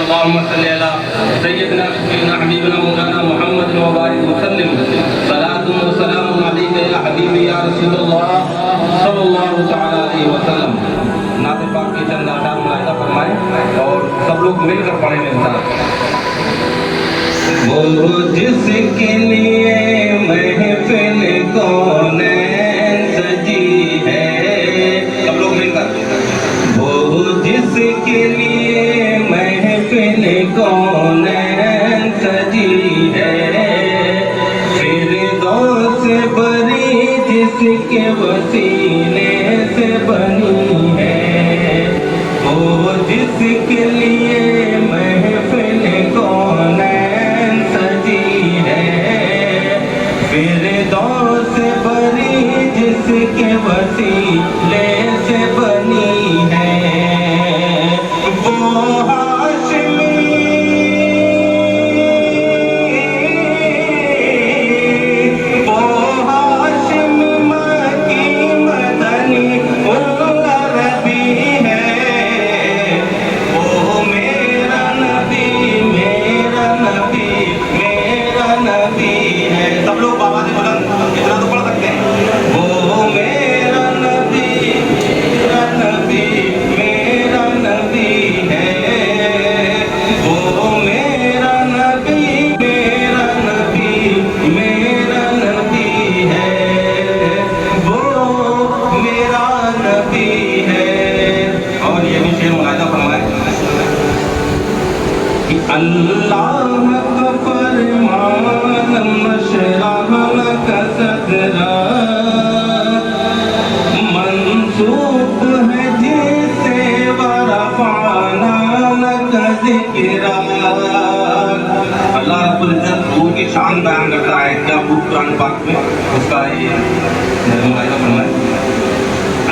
اللهم صل على سيدنا حبيبنا مولانا محمد وبارك وسلم صلاة وسلام عليك يا حبيبي يا رسول الله صلی اللہ تعالی علیہ وسلم. نعت پاک کے چند اشعار ملاحظہ فرمائیں اور سب لوگ مل کر پڑھیں میرے ساتھ. وہ جس کے لیے محفل کونین سجی ہے، سب لوگ مل کر. وہ جس کے لیے محفل کونین سجی ہے، فردوس بری جس کے وسیلے سے بنی ہے. وہ جس کے لیے محفل کونین سجی ہے، فردوس بری جس کے وسیلے سے بنی ہے. وہ ہاشمی مکی مدنی العربی ہے. وہ میرا نبی میرا نبی میرا نبی ہے. سب لوگ بابا سے بلند اتنا تو پڑھ سکتے ہیں. وہ میرا نبی میرا نبی میرا نبی ہے. وہ میرا نبی میرا نبی میرا نبی ہے. وہ میرا نبی ہے. اور یہ بھی شعر ملاحظہ فرمائے کہ اللہ کا فرمان مشرح لک صدرا منسوب ہے جسے ورفعنا لک ذکرا. اللہ رب العزت حضور کی شان بیان کرتا ہے کیا خوب قرآن پاک میں، اس کا یہ ملاحظہ فرمائے.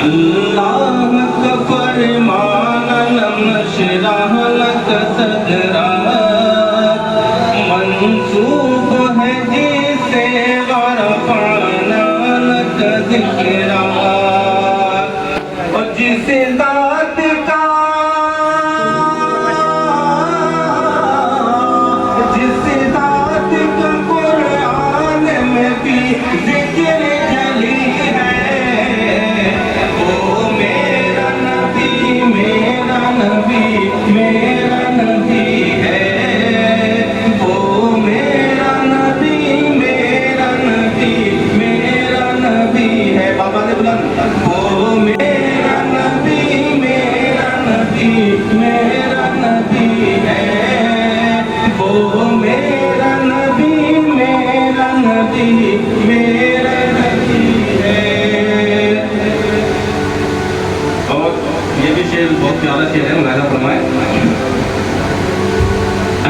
اللہ کا فرمان لم نشرح لک صدرا منسوب ہے جسے ورفعنا لک ذکرا. اور جس ذات کا قرآن میں بھی ذکر جلی ہے، وہ میرا نبی میرا نبی میرا نبی ہے. وہ میرا نبی میرا نبی میرا نبی ہے. بابا نے بلند. وہ میرا نبی میرا نبی میرا نبی ہے. وہ میرا نبی میرا نبی میرا نبی ہے. اور یہ بھی شعر بہت پیارا شعر ہے، ملاحظہ فرمائے.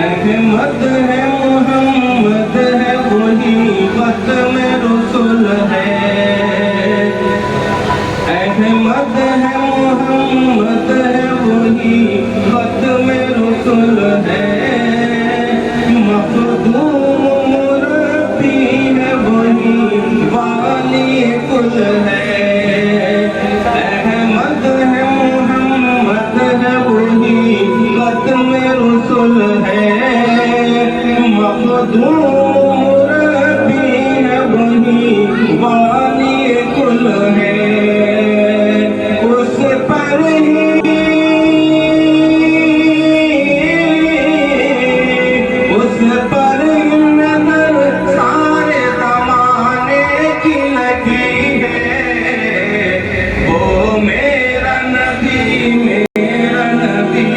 احمد ہے محمد ہے وہی ختم رسول ہے. احمد ہے محمد ہے وہی ختم رسول ہے. مخدوم مربی ہے وہی والی کل ہے. احمد ہے محمد ہے وہی ختم رسول ہے. مخدوم مربی ہے وہی والی کل ہے. اس پر ہی اس پر نظر سارے زمانے کی لگی ہے. وہ میرا نبی میرا نبی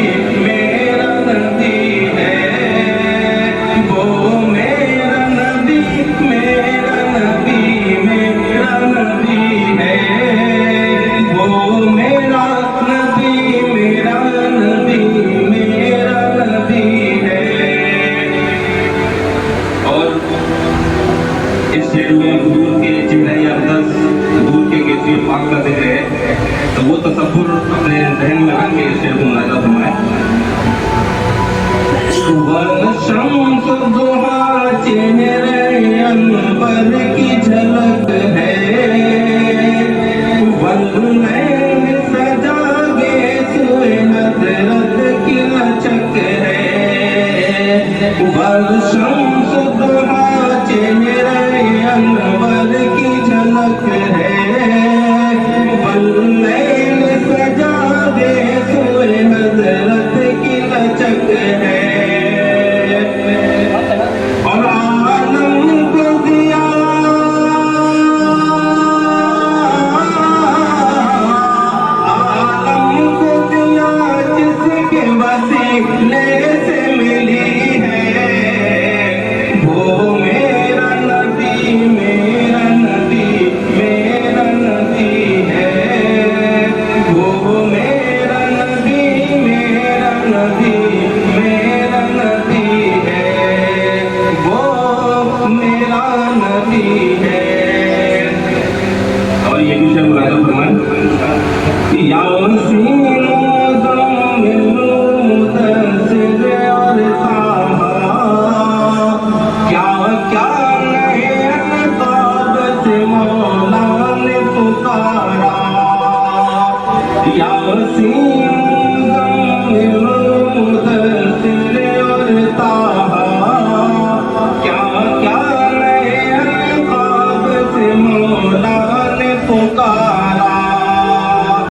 میرا نبی ہے. وہ میرا نبی میرا نبی میرا نبی ہے. وہ میرا نبی میرا نبی میرا نبی ہے. اور اس شعر میں حضور کے چہرہ اقدس حضور کے کیفیت پاک کا ذکر ہے، تو وہ تصور اپنے ذہن میں رکھ کے اس شعر کو ملاحظہ فرمائیں. والشمس ضحا چہرے انور کی جھلک ہے. واللیل سجا گے سوئے حضرت کی لچک ہے. برشمس ضحا چہرے انور کی جھلک ہے، واللیل سجا دے سوئے حضرت کی لچک ہے، اور عالم کو دیا جس کے وسیلے سے